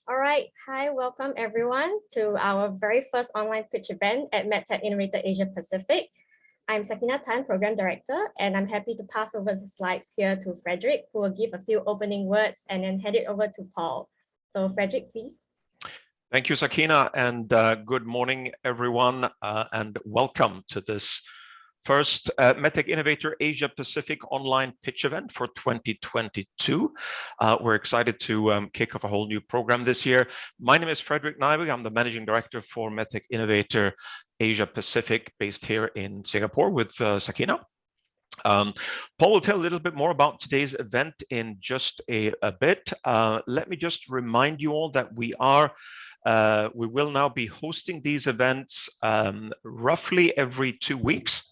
All right. Hi, welcome everyone to our very first online pitch event at MedTech Innovator Asia Pacific. I'm Sakina Tan, Program Director, and I'm happy to pass over the slides here to Frederick, who will give a few opening words and then head it over to Paul. So Frederick, please. Thank you, Sakina, and good morning, everyone, and welcome to this first MedTech Innovator Asia Pacific online pitch event for 2022. We're excited to kick off a whole new program this year. My name is Frederick Naiwig. I'm the Managing Director for MedTech Innovator Asia Pacific, based here in Singapore with Sakina. Paul will tell a little bit more about today's event in just a bit. Let me just remind you all that we will now be hosting these events roughly every 2 weeks.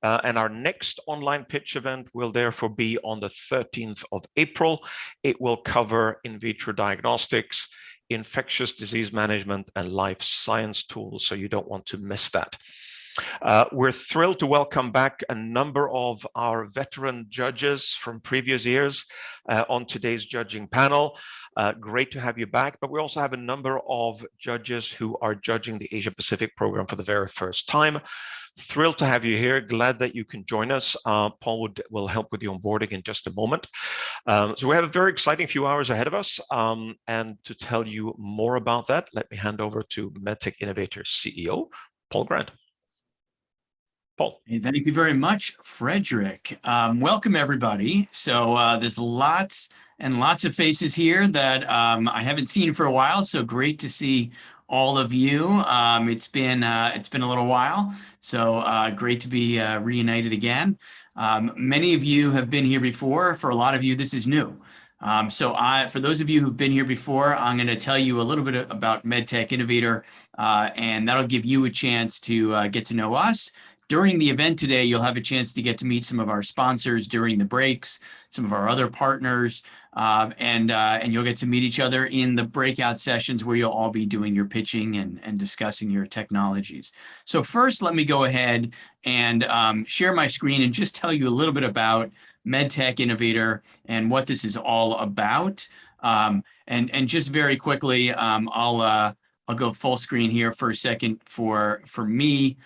And our next online pitch event will therefore be on the 13th of April. It will cover in vitro diagnostics, infectious disease management, and life science tools, so you don't want to miss that. We're thrilled to welcome back a number of our veteran judges from previous years on today's judging panel. Great to have you back, but we also have a number of judges who are judging the Asia Pacific program for the very first time. Thrilled to have you here. Glad that you can join us. Paul will help with the onboarding in just a moment. So we have a very exciting few hours ahead of us. And to tell you more about that, let me hand over to MedTech Innovator CEO, Paul Grant. Paul. Hey, thank you very much, Frederick. Welcome, everybody. So there's lots and lots of faces here that I haven't seen for a while, so great to see all of you. It's been a little while, so great to be reunited again. Many of you have been here before. For a lot of you, this is new. For those of you who've been here before, I'm going to tell you a little bit about MedTech Innovator, and that'll give you a chance to get to know us. During the event today, you'll have a chance to get to meet some of our sponsors during the breaks, some of our other partners, and you'll get to meet each other in the breakout sessions where you'll all be doing your pitching and discussing your technologies. So first, let me go ahead and share my screen and just tell you a little bit about MedTech Innovator and what this is all about. And just very quickly, I'll go full screen here for a second for me.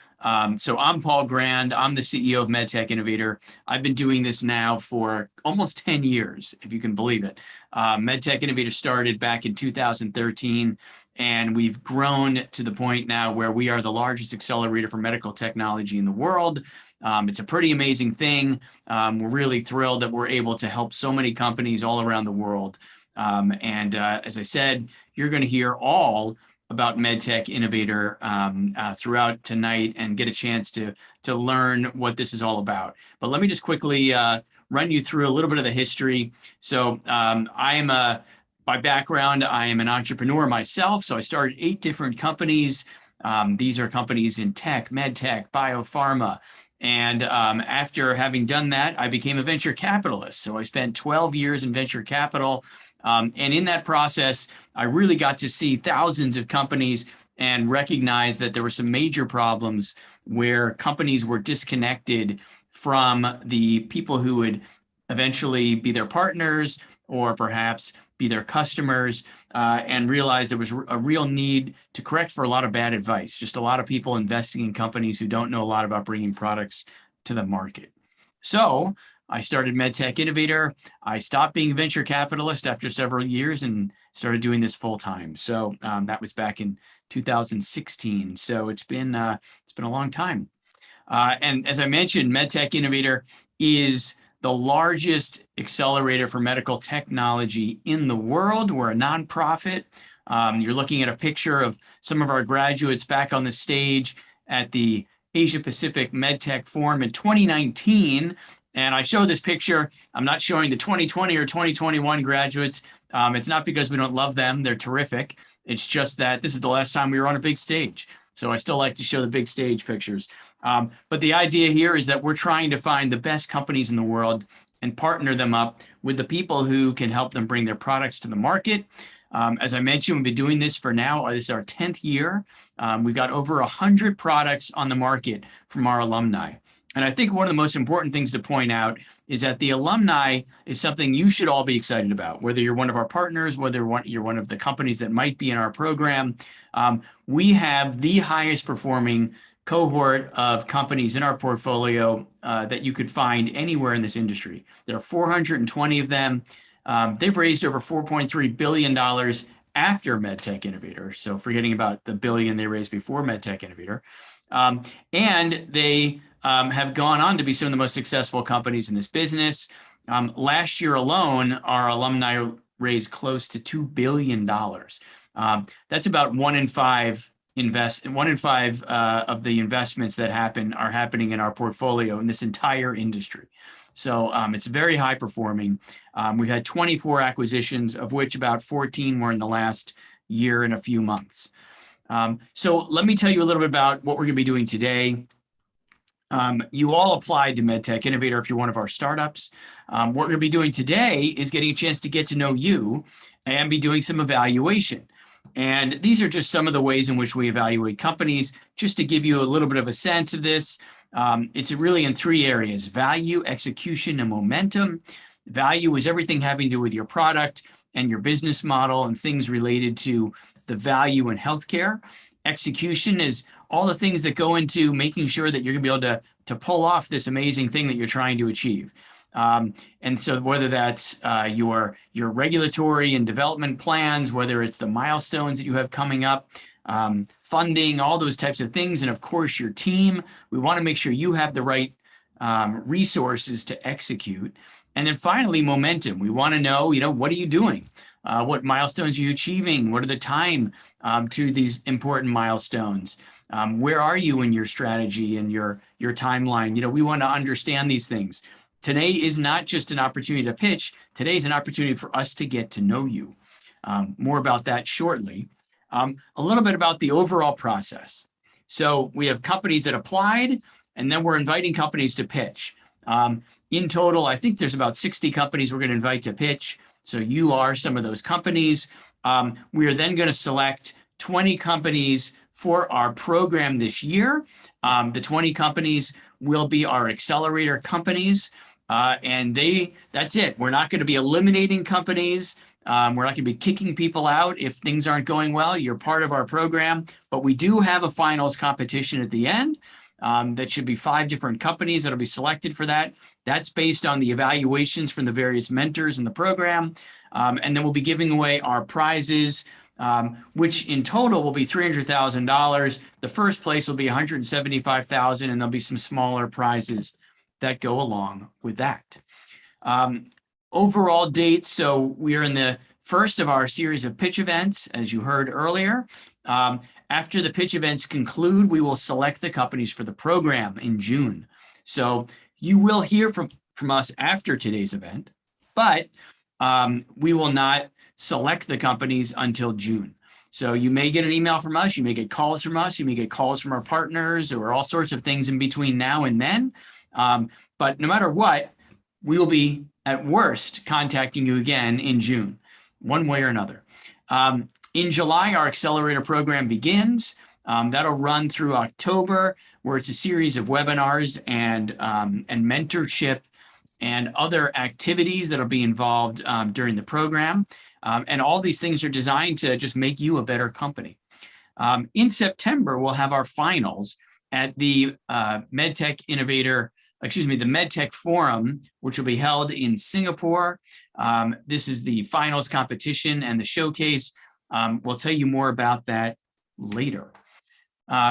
So I'm Paul Grand. I'm the CEO of MedTech Innovator. I've been doing this now for almost 10 years, if you can believe it. MedTech Innovator started back in 2013, and we've grown to the point now where we are the largest accelerator for medical technology in the world. It's a pretty amazing thing. We're really thrilled that we're able to help so many companies all around the world. As I said, you're going to hear all about MedTech Innovator throughout tonight and get a chance to learn what this is all about. But let me just quickly run you through a little bit of the history. So by background, I am an entrepreneur myself. So I started 8 different companies. These are companies in tech, medtech, biopharma. And after having done that, I became a venture capitalist. So I spent 12 years in venture capital. And in that process, I really got to see thousands of companies and recognize that there were some major problems where companies were disconnected from the people who would eventually be their partners or perhaps be their customers, and realized there was a real need to correct for a lot of bad advice. Just a lot of people investing in companies who don't know a lot about bringing products to the market. So I started MedTech Innovator. I stopped being a venture capitalist after several years and started doing this full time. So that was back in 2016. So it's been a long time. And as I mentioned, MedTech Innovator is the largest accelerator for medical technology in the world. We're a nonprofit. You're looking at a picture of some of our graduates back on the stage at the Asia Pacific MedTech Forum in 2019. And I show this picture. I'm not showing the 2020 or 2021 graduates. It's not because we don't love them. They're terrific. It's just that this is the last time we were on a big stage. So I still like to show the big stage pictures. But the idea here is that we're trying to find the best companies in the world and partner them up with the people who can help them bring their products to the market. As I mentioned, we've been doing this for now. This is our 10th year. We've got over 100 products on the market from our alumni. And I think one of the most important things to point out is that the alumni is something you should all be excited about, whether you're one of our partners, whether you're one of the companies that might be in our program. We have the highest performing cohort of companies in our portfolio that you could find anywhere in this industry. There are 420 of them. They've raised over $4.3 billion after MedTech Innovator. So forgetting about the billion they raised before MedTech Innovator. And they have gone on to be some of the most successful companies in this business. Last year alone, our alumni raised close to $2 billion. That's about 1 in 5 of the investments that are happening in our portfolio in this entire industry. So it's very high performing. We've had 24 acquisitions, of which about 14 were in the last year and a few months. So let me tell you a little bit about what we're going to be doing today. You all applied to MedTech Innovator if you're one of our startups. What we're going to be doing today is getting a chance to get to know you and be doing some evaluation. And these are just some of the ways in which we evaluate companies. Just to give you a little bit of a sense of this, it's really in 3 areas: value, execution, and momentum. Value is everything having to do with your product and your business model and things related to the value in healthcare. Execution is all the things that go into making sure that you're going to be able to pull off this amazing thing that you're trying to achieve. And so whether that's your regulatory and development plans, whether it's the milestones that you have coming up, funding, all those types of things, and of course your team, we want to make sure you have the right resources to execute. And then finally, momentum. We want to know, what are you doing? What milestones are you achieving? What are the time to these important milestones? Where are you in your strategy and your timeline? We want to understand these things. Today is not just an opportunity to pitch. Today is an opportunity for us to get to know you. More about that shortly. A little bit about the overall process. So we have companies that applied, and then we're inviting companies to pitch. In total, I think there's about 60 companies we're going to invite to pitch. So you are some of those companies. We are then going to select 20 companies for our program this year. The 20 companies will be our accelerator companies. And that's it. We're not going to be eliminating companies. We're not going to be kicking people out if things aren't going well. You're part of our program, but we do have a finals competition at the end. That should be 5 different companies that'll be selected for that. That's based on the evaluations from the various mentors in the program. And then we'll be giving away our prizes, which in total will be $300,000. The first place will be $175,000, and there'll be some smaller prizes that go along with that. Overall dates, so we are in the first of our series of pitch events, as you heard earlier. After the pitch events conclude, we will select the companies for the program in June. So you will hear from us after today's event, but we will not select the companies until June. So you may get an email from us, you may get calls from us, you may get calls from our partners, or all sorts of things in between now and then. But no matter what, we will be, at worst, contacting you again in June, one way or another. In July, our accelerator program begins. That'll run through October, where it's a series of webinars and mentorship and other activities that'll be involved during the program. And all these things are designed to just make you a better company. In September, we'll have our finals at the MedTech Innovator, the MedTech Forum, which will be held in Singapore. This is the finals competition and the showcase. We'll tell you more about that later.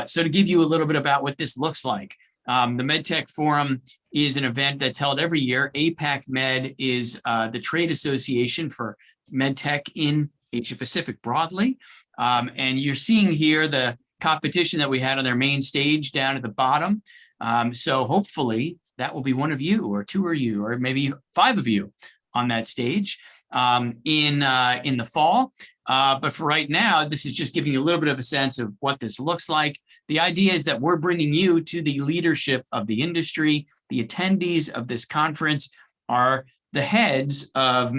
So to give you a little bit about what this looks like, the MedTech Forum is an event that's held every year. APAC Med is the trade association for MedTech in Asia Pacific broadly. And you're seeing here the competition that we had on their main stage down at the bottom. So hopefully that will be one of you, or 2 of you, or maybe 5 of you on that stage in the fall. But for right now, this is just giving you a little bit of a sense of what this looks like. The idea is that we're bringing you to the leadership of the industry. The attendees of this conference are the heads of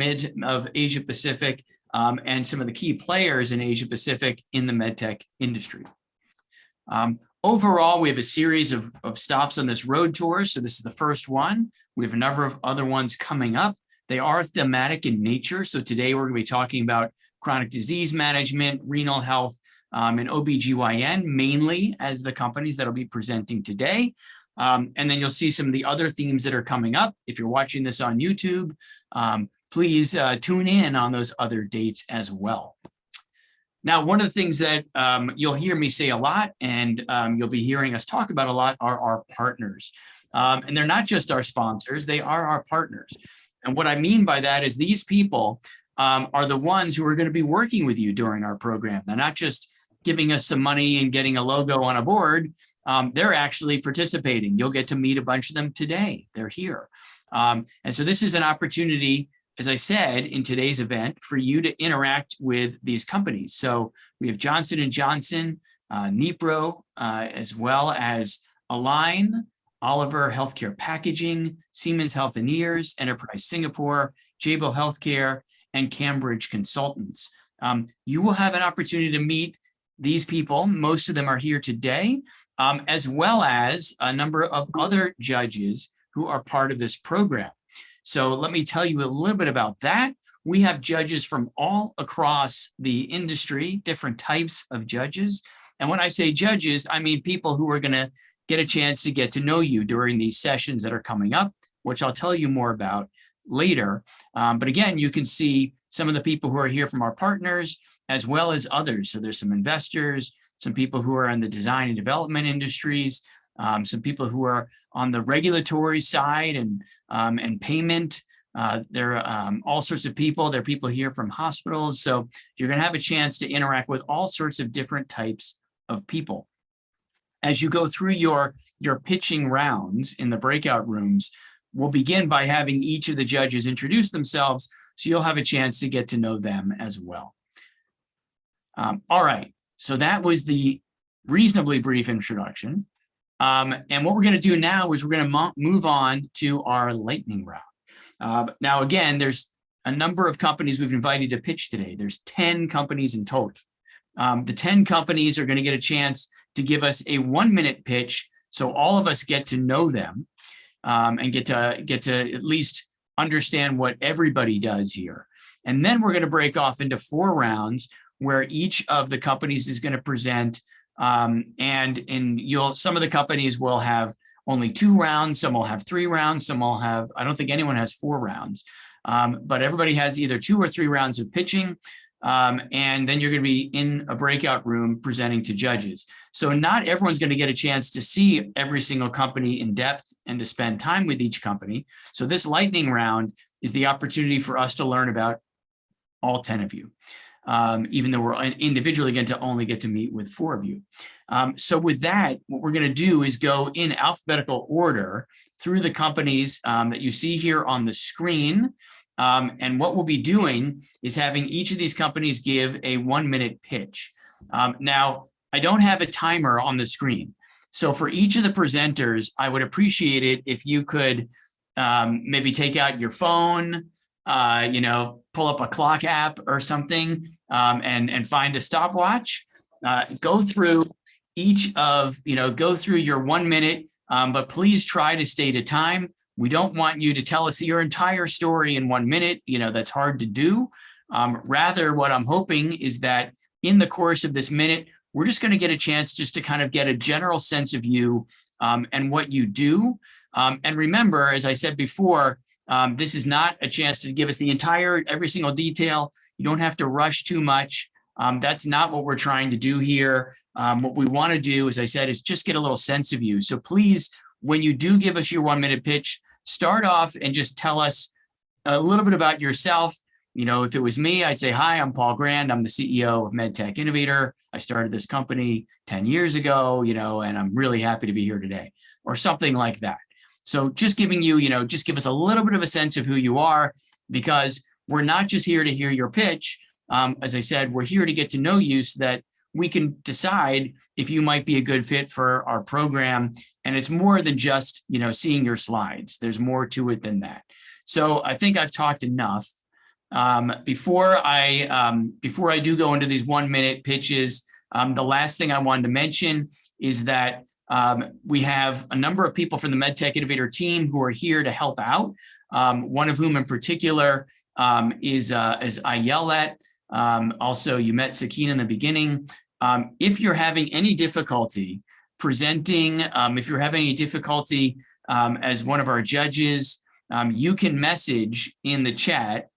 Asia Pacific and some of the key players in Asia Pacific in the medtech industry. Overall, we have a series of stops on this road tour. So this is the first one. We have a number of other ones coming up. They are thematic in nature. So today we're going to be talking about chronic disease management, renal health, and OBGYN mainly as the companies that will be presenting today. And then you'll see some of the other themes that are coming up. If you're watching this on YouTube, please tune in on those other dates as well. Now, one of the things that you'll hear me say a lot, and you'll be hearing us talk about a lot, are our partners. And they're not just our sponsors, they are our partners. And what I mean by that is these people are the ones who are going to be working with you during our program. They're not just giving us some money and getting a logo on a board. They're actually participating. You'll get to meet a bunch of them today. They're here. And so this is an opportunity, as I said, in today's event, for you to interact with these companies. So we have Johnson & Johnson, Nipro, as well as Align, Oliver Healthcare Packaging, Siemens Healthineers, Enterprise Singapore, Jabil Healthcare, and Cambridge Consultants. You will have an opportunity to meet these people. Most of them are here today, as well as a number of other judges who are part of this program. So let me tell you a little bit about that. We have judges from all across the industry, different types of judges. And when I say judges, I mean people who are going to get a chance to get to know you during these sessions that are coming up, which I'll tell you more about later. But again, you can see some of the people who are here from our partners, as well as others. So there's some investors, some people who are in the design and development industries, some people who are on the regulatory side and payment. There are all sorts of people. There are people here from hospitals. So you're going to have a chance to interact with all sorts of different types of people. As you go through your pitching rounds in the breakout rooms, we'll begin by having each of the judges introduce themselves, so you'll have a chance to get to know them as well. All right, so that was the reasonably brief introduction. And what we're going to do now is we're going to move on to our lightning round. Now, again, there's a number of companies we've invited to pitch today. There's 10 companies in total. The 10 companies are going to get a chance to give us a 1-minute pitch, so all of us get to know them and get to at least understand what everybody does here. And then we're going to break off into 4 rounds where each of the companies is going to present. Some of the companies will have only 2 rounds, some will have 3 rounds, some will have, I don't think anyone has 4 rounds, but everybody has either 2 or 3 rounds of pitching. And then you're going to be in a breakout room presenting to judges. So not everyone's going to get a chance to see every single company in depth and to spend time with each company. So this lightning round is the opportunity for us to learn about all 10 of you. Even though we're individually going to only get to meet with 4 of you. So with that, what we're going to do is go in alphabetical order through the companies that you see here on the screen. And what we'll be doing is having each of these companies give a 1-minute pitch. Now, I don't have a timer on the screen. So for each of the presenters, I would appreciate it if you could maybe take out your phone, pull up a clock app or something and find a stopwatch. Go through go through your 1 minute, but please try to stay to time. We don't want you to tell us your entire story in 1 minute. That's hard to do. Rather, what I'm hoping is that in the course of this minute, we're just going to get a chance just to kind of get a general sense of you and what you do. And remember, as I said before, this is not a chance to give us the every single detail. You don't have to rush too much. That's not what we're trying to do here. What we want to do, as I said, is just get a little sense of you. So please, when you do give us your 1-minute pitch, start off and just tell us a little bit about yourself. If it was me, I'd say, hi, I'm Paul Grand. I'm the CEO of MedTech Innovator. I started this company 10 years ago, and I'm really happy to be here today, or something like that. So just giving you, just give us a little bit of a sense of who you are, because we're not just here to hear your pitch. As I said, we're here to get to know you so that we can decide if you might be a good fit for our program. And it's more than just, seeing your slides. There's more to it than that. So I think I've talked enough. Before I do go into these 1-minute pitches, The last thing I wanted to mention is that we have a number of people from the MedTech Innovator team who are here to help out. One of whom in particular is Ayelet. Also, you met Sakina in the beginning. If you're having any difficulty presenting, if you're having any difficulty as one of our judges, you can message in the chat,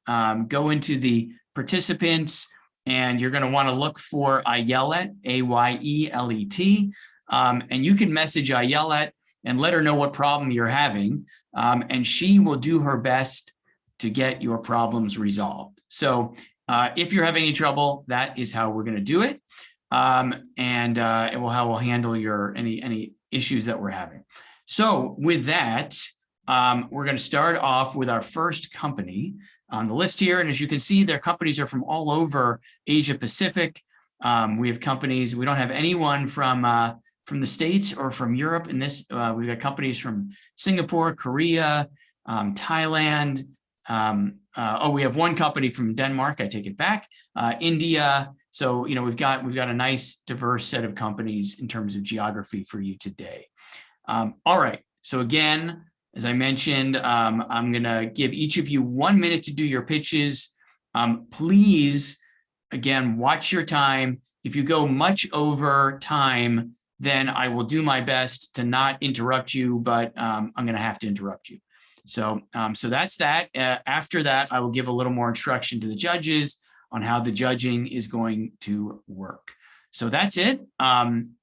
go into the participants, and you're going to want to look for Ayelet, A-Y-E-L-E-T, and you can message Ayelet and let her know what problem you're having, and she will do her best to get your problems resolved. So if you're having any trouble, that is how we're going to do it, and how we'll handle your any issues that we're having. So with that, we're going to start off with our first company on the list here. And as you can see, their companies are from all over Asia Pacific. We have companies, we don't have anyone from the States or from Europe in this. We've got companies from Singapore, Korea, Thailand. We have one company from Denmark, I take it back, India. So, we've got a nice diverse set of companies in terms of geography for you today. All right. So again, as I mentioned, I'm going to give each of you 1 minute to do your pitches. Please, again, watch your time. If you go much over time, then I will do my best to not interrupt you, but I'm going to have to interrupt you. So that's that. After that, I will give a little more instruction to the judges on how the judging is going to work. So that's it.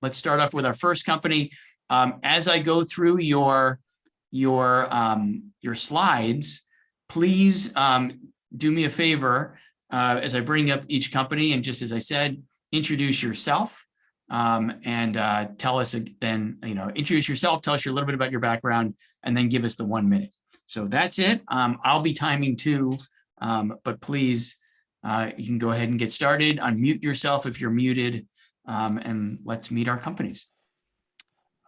Let's start off with our first company. As I go through your slides, please do me a favor as I bring up each company, and just as I said, introduce yourself and tell us then, introduce yourself, tell us a little bit about your background, and then give us the 1 minute. So that's it. I'll be timing too, but please, you can go ahead and get started. Unmute yourself if you're muted, and let's meet our companies.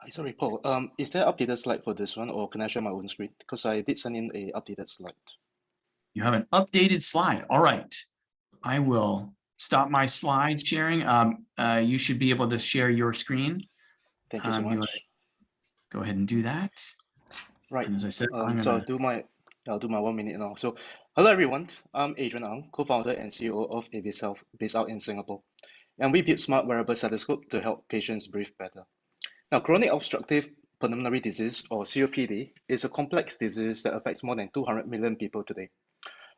Sorry, Paul. Is there an updated slide for this one, or can I share my own screen? Because I did send in an updated slide. You have an updated slide. All right. I will stop my slide sharing. You should be able to share your screen. Thank you so much. Go ahead and do that. Right. And as I said, so I'll do my 1 minute now. So, hello everyone. I'm Adrian Ang, co-founder and CEO of AEvice Health, based out in Singapore, and we build smart wearable stethoscope to help patients breathe better. Now, chronic obstructive pulmonary disease, or COPD, is a complex disease that affects more than 200 million people today.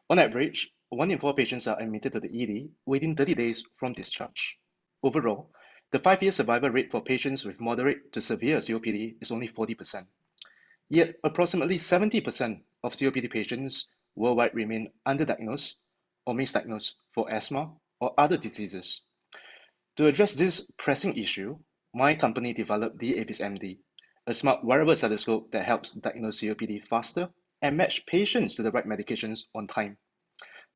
On average, 1 in 4 patients are admitted to the ED within 30 days from discharge. Overall, the 5-year survival rate for patients with moderate to severe COPD is only 40%. Yet, approximately 70% of COPD patients worldwide remain underdiagnosed or misdiagnosed for asthma or other diseases. To address this pressing issue, my company developed the AEvice MD, a smart wearable stethoscope that helps diagnose COPD faster and match patients to the right medications on time.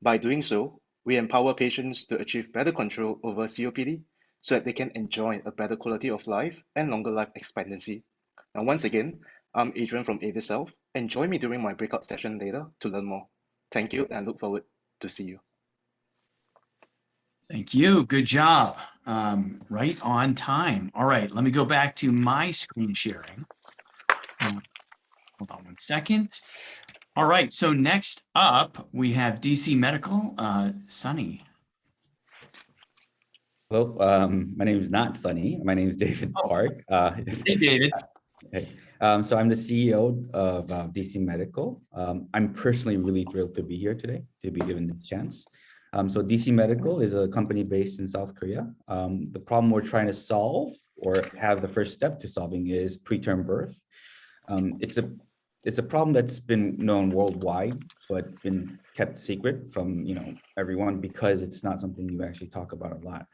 By doing so, we empower patients to achieve better control over COPD so that they can enjoy a better quality of life and longer life expectancy. Now, once again, I'm Adrian from AEvice Health, and join me during my breakout session later to learn more. Thank you, and look forward to see you. Thank you. Good job. Right on time. All right, let me go back to my screen sharing. Hold on 1 second. All right, so next up, we have DC Medical, Sunny. Hello, my name is not Sunny. My name is David Park. Hey, David. Hey. So I'm the CEO of DC Medical. I'm personally really thrilled to be here today, to be given this chance. So DC Medical is a company based in South Korea. The problem we're trying to solve, or have the first step to solving, is preterm birth. It's a problem that's been known worldwide, but been kept secret from everyone, because it's not something you actually talk about a lot.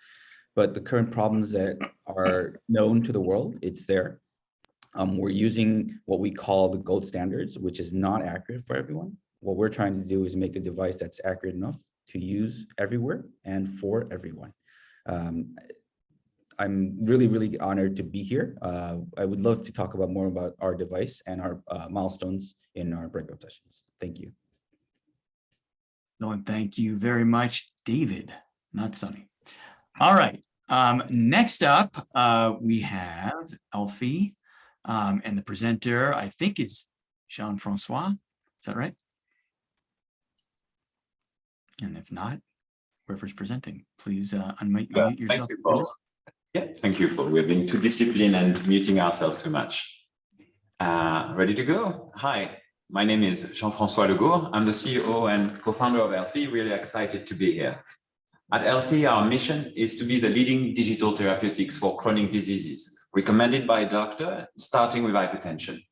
But the current problems that are known to the world, it's there. We're using what we call the gold standards, which is not accurate for everyone. What we're trying to do is make a device that's accurate enough to use everywhere and for everyone. I'm really, really honored to be here. I would love to talk about more about our device and our milestones in our breakout sessions. Thank you. No, and thank you very much, David, not Sunny. All right. Next up, we have Elfie, and the presenter, I think, is Jean-Francois. Is that right? And if not, whoever's presenting, please unmute yourself. Thank you, Paul. Yeah, thank you, Paul. We're being too disciplined and muting ourselves too much. Ready to go? Hi, my name is Jean-Francois Legault. I'm the CEO and co-founder of Elfie. Really excited to be here. At Elfie, our mission is to be the leading digital therapeutics for chronic diseases, recommended by a doctor, starting with hypertension.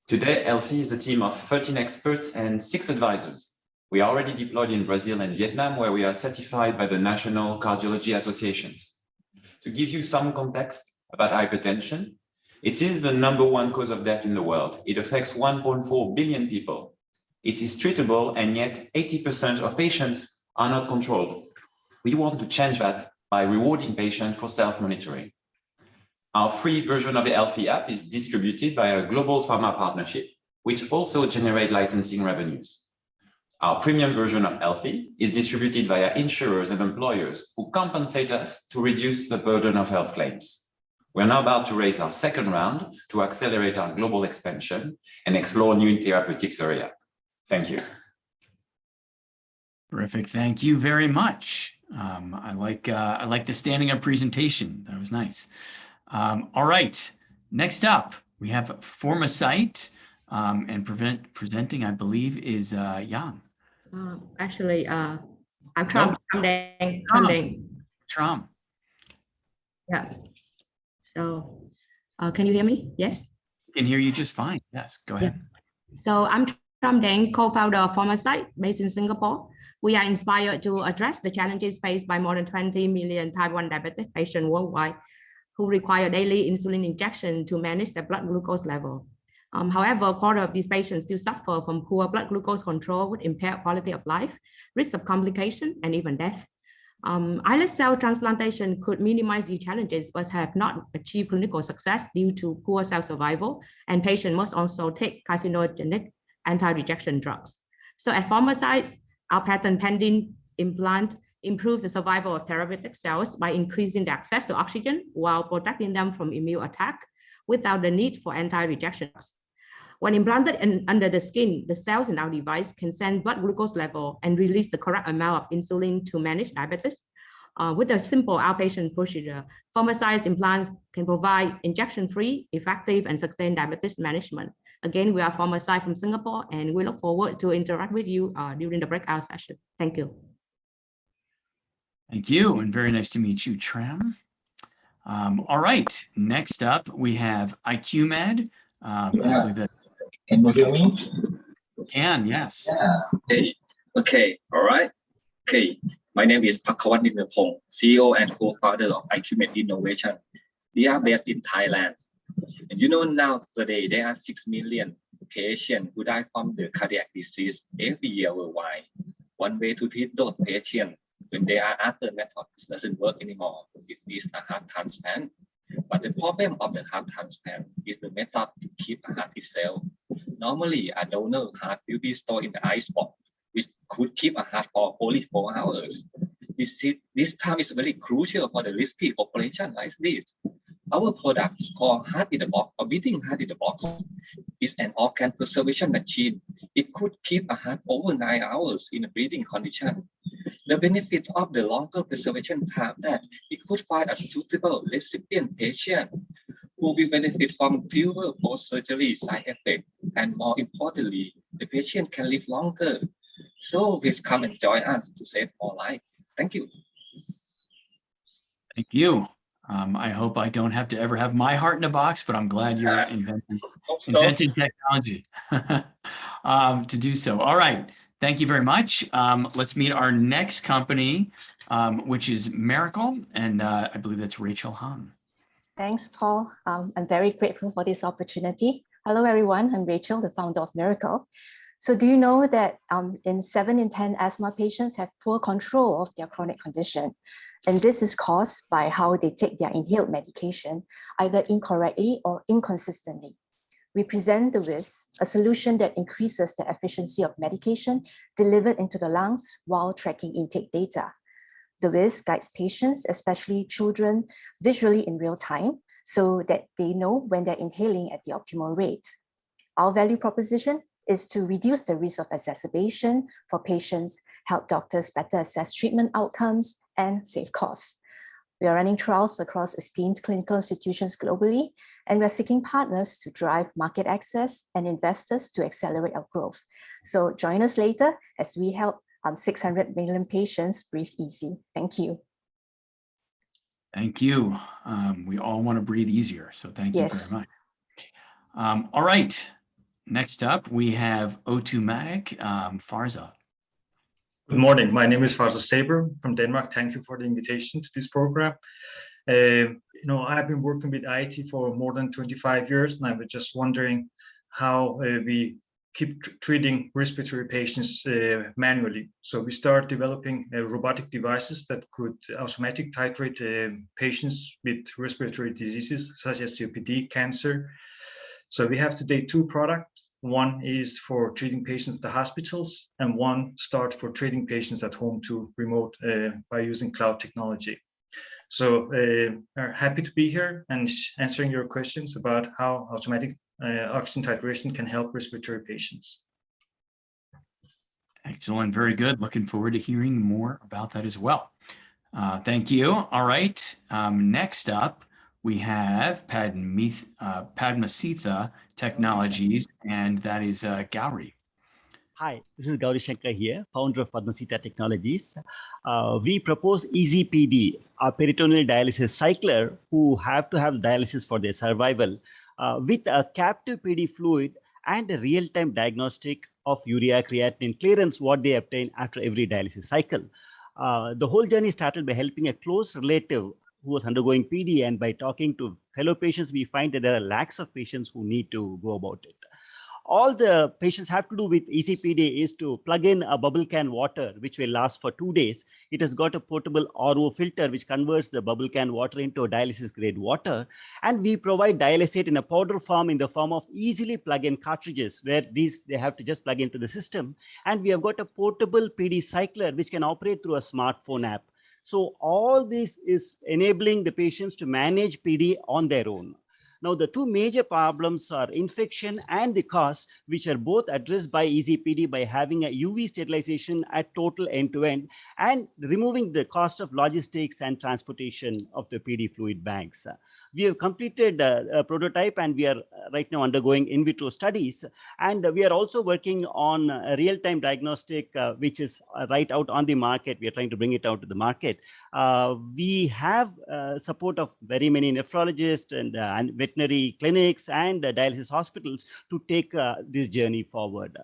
Today, Elfie is a team of 13 experts and 6 advisors. We are already deployed in Brazil and Vietnam, where we are certified by the National Cardiology Associations. To give you some context about hypertension, it is the #1 cause of death in the world. It affects 1.4 billion people. It is treatable, and yet 80% of patients are not controlled. We want to change that by rewarding patients for self-monitoring. Our free version of the Elfie app is distributed by a global pharma partnership, which also generates licensing revenues. Our premium version of Elfie is distributed via insurers and employers who compensate us to reduce the burden of health claims. We're now about to raise our second round to accelerate our global expansion and explore new therapeutics area. Thank you. Terrific. Thank you very much. I like the standing up presentation. That was nice. All right. Next up, we have FormaCyte, and presenting, I believe, is Yang. Actually, I'm Tram. Tram. Yeah. So, can you hear me? Yes. I can hear you just fine. Yes. Go ahead. Yeah. So I'm Tram Deng, co-founder of FormaCyte, based in Singapore. We are inspired to address the challenges faced by more than 20 million type 1 diabetic patients worldwide who require daily insulin injection to manage their blood glucose level. However, a quarter of these patients still suffer from poor blood glucose control with impaired quality of life, risk of complication, and even death. Islet cell transplantation could minimize these challenges, but have not achieved clinical success due to poor cell survival, and patients must also take carcinogenic anti-rejection drugs. So at FormaCyte, our patent pending implant improves the survival of therapeutic cells by increasing the access to oxygen while protecting them from immune attack without the need for anti-rejection drugs. When implanted under the skin, the cells in our device can sense blood glucose level and release the correct amount of insulin to manage diabetes. With a simple outpatient procedure, FormaCyte implants can provide injection-free, effective, and sustained diabetes management. Again, we are FormaCyte from Singapore, and we look forward to interact with you during the breakout session. Thank you. Thank you, and very nice to meet you, Tram. All right, next up, we have IQMED. Can you hear me? Can, yes. Yeah. Okay. All right. Okay. My name is Pakawatnitnapong, CEO and co-founder of IQMED Innovation. We are based in Thailand. And you know, now today there are 6 million patients who die from the cardiac disease every year worldwide. One way to treat those patients when they are after method doesn't work anymore, it is a heart transplant. But the problem of the heart transplant is the method to keep a heart itself. Normally, a donor heart will be stored in the ice box, which could keep a heart for only 4 hours. This time is very crucial for the risky operation like this. Our product is called Heart in the Box or Beating Heart in the Box. It's an organ preservation machine. It could keep a heart over 9 hours in a breathing condition. The benefit of the longer preservation time that it could find a suitable recipient patient who will benefit from fewer post-surgery side effects, and more importantly, the patient can live longer. So please come and join us to save more life. Thank you. Thank you. I hope I don't have to ever have my heart in a box, but I'm glad you're inventing technology to do so. All right. Thank you very much. Let's meet our next company, which is Meracle, and I believe that's Rachel Han. Thanks, Paul. I'm very grateful for this opportunity. Hello, everyone. I'm Rachel, the founder of Meracle. So do you know that 7 in 10 asthma patients have poor control of their chronic condition? And this is caused by how they take their inhaled medication, either incorrectly or inconsistently. We present with a solution that increases the efficiency of medication delivered into the lungs while tracking intake data. The list guides patients, especially children, visually in real time so that they know when they're inhaling at the optimal rate. Our value proposition is to reduce the risk of exacerbation for patients, help doctors better assess treatment outcomes, and save costs. We are running trials across esteemed clinical institutions globally, and we're seeking partners to drive market access and investors to accelerate our growth. So join us later as we help 600 million patients breathe easy. Thank you. Thank you. We all want to breathe easier, so thank you very much. All right, next up we have O2matic, Farza. Good morning. My name is Farza Saber from Denmark. Thank you for the invitation to this program. I've been working with IT for more than 25 years, and I was just wondering how we keep treating respiratory patients manually. So we start developing robotic devices that could automatically titrate patients with respiratory diseases such as COPD, cancer. So we have today two products. One is for treating patients at the hospitals, and one start for treating patients at home to remote by using cloud technology. So we're happy to be here and answering your questions about how automatic oxygen titration can help respiratory patients. Excellent, very good. Looking forward to hearing more about that as well. Thank you. All right, next up, we have Padmasita Technologies, and that is Gauri. Hi, this is Gauri Shankar here, founder of Padmasita Technologies. We propose EasyPD, a peritoneal dialysis cycler who have to have dialysis for their survival with a captive PD fluid and a real-time diagnostic of urea creatinine clearance, what they obtain after every dialysis cycle. The whole journey started by helping a close relative who was undergoing PD, and by talking to fellow patients, we find that there are lakhs of patients who need to go about it. All the patients have to do with EasyPD is to plug in a bubble can water, which will last for 2 days. It has got a portable RO filter, which converts the bubble can water into a dialysis grade water. And we provide dialysate in a powder form in the form of easily plug-in cartridges, where they have to just plug into the system. And we have got a portable PD cycler, which can operate through a smartphone app. So all this is enabling the patients to manage PD on their own. Now, the two major problems are infection and the cost, which are both addressed by EasyPD by having a UV sterilization at total end-to-end and removing the cost of logistics and transportation of the PD fluid banks. We have completed a prototype, and we are right now undergoing in vitro studies. And we are also working on a real-time diagnostic, which is right out on the market. We are trying to bring it out to the market. We have support of very many nephrologists and veterinary clinics and dialysis hospitals to take this journey forward.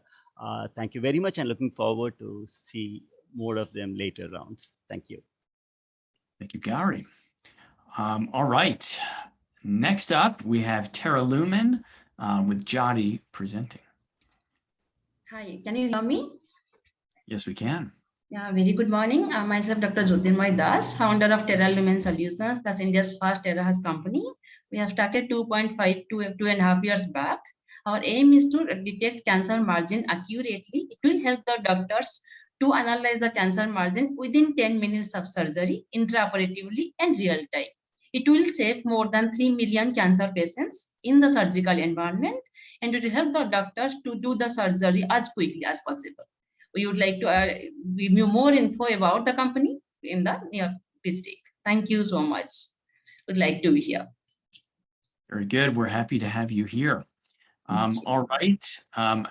Thank you very much, and looking forward to see more of them later rounds. Thank you. Thank you, Gauri. All right, next up we have Terra Lumen with Jyoti presenting. Hi, can you hear me? Yes, we can. Yeah, very good morning. Myself, Dr. Jyotirmoy Das, founder of Terra Lumen Solutions. That's India's first terahertz company. We have started 2.5 years back. Our aim is to detect cancer margin accurately. It will help the doctors to analyze the cancer margin within 10 minutes of surgery, intraoperatively and real time. It will save more than 3 million cancer patients in the surgical environment, and it will help the doctors to do the surgery as quickly as possible. We would like to give you more info about the company in the near pitch deck. Thank you so much. Would like to be here. Very good. We're happy to have you here. All right.